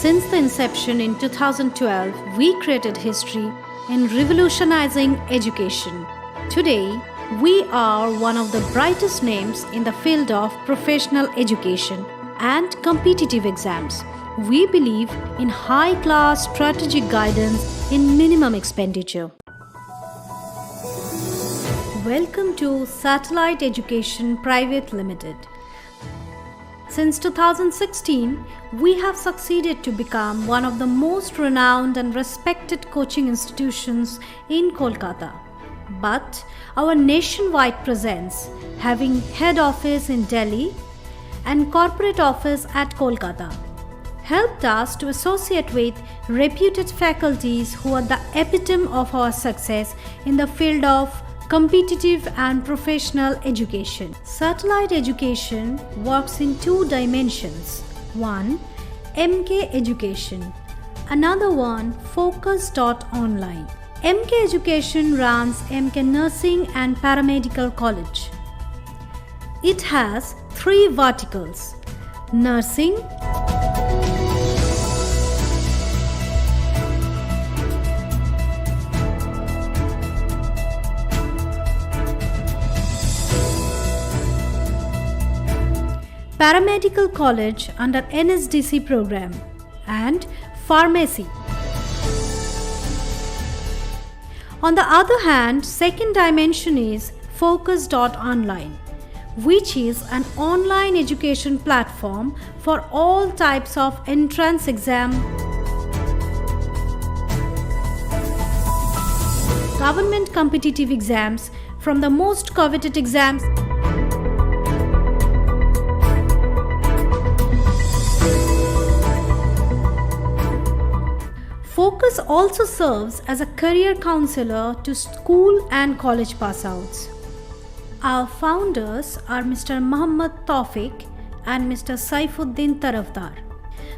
Since the inception in 2012, we created history in revolutionizing education. Today, we are one of the brightest names in the field of professional education and competitive exams. We believe in high-class strategic guidance in minimum expenditure. Welcome to Satellite Education Private Limited. Since 2016, we have succeeded to become one of the most renowned and respected coaching institutions in Kolkata. But our nationwide presence, having head office in Delhi and corporate office at Kolkata, helped us to associate with reputed faculties who are the epitome of our success in the field of competitive and professional education. Satellite education works in two dimensions. One, MK Education. Another one, Focus.Online. MK Education runs MK Nursing and Paramedical College. It has three verticals: nursing, Paramedical College under NSDC program, and Pharmacy. On the other hand, second dimension is Focus.Online, which is an online education platform for all types of entrance exam, government competitive exams, from the most coveted exams, Focus also serves as a career counselor to school and college pass-outs. Our founders are Mr. Muhammad Tawfiq and Mr. Saifuddin Tarafdar.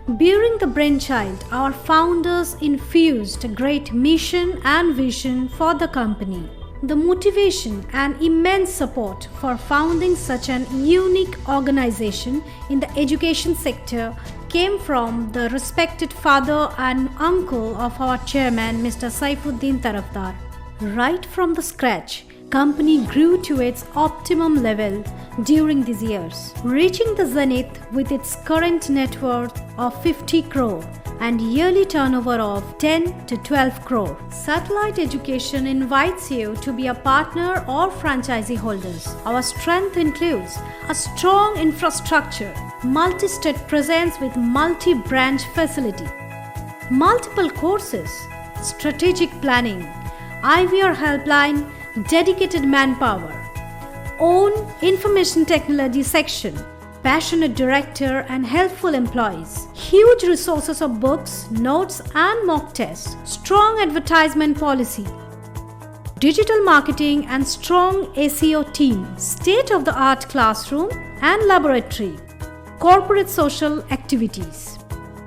Bearing the brainchild, our founders infused a great mission and vision for the company. The motivation and immense support for founding such an unique organization in the education sector came from the respected father and uncle of our chairman, Mr. Saifuddin Tarafdar. Right from the scratch, company grew to its optimum level during these years, reaching the zenith with its current net worth of 50 crore and yearly turnover of 10 to 12 crore. Satellite Education invites you to be a partner or franchisee holders. Our strength includes a strong infrastructure, multi-state presence with multi-branch facility, multiple courses, strategic planning, IVR helpline, dedicated manpower, own information technology section, passionate director and helpful employees, huge resources of books, notes and mock tests, strong advertisement policy, digital marketing and strong SEO team, state-of-the-art classroom and laboratory, corporate social activities,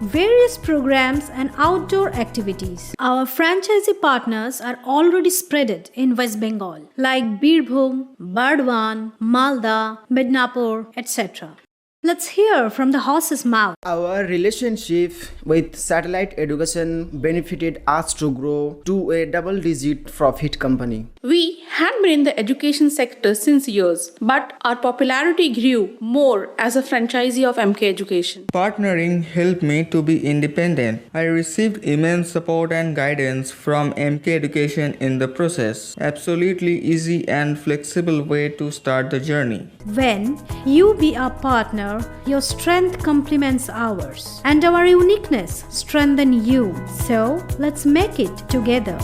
various programs and outdoor activities. Our franchisee partners are already spread in West Bengal like Birbhum, Bardwan, Malda, Midnapur, etc. Let's hear from the horse's mouth. Our relationship with Satellite Education benefited us to grow to a double-digit profit company. We had been in the education sector since years, but our popularity grew more as a franchisee of MK Education. Partnering helped me to be independent. I received immense support and guidance from MK Education in the process. Absolutely easy and flexible way to start the journey. When you be a partner, your strength complements ours, and our uniqueness strengthens you. So let's make it together.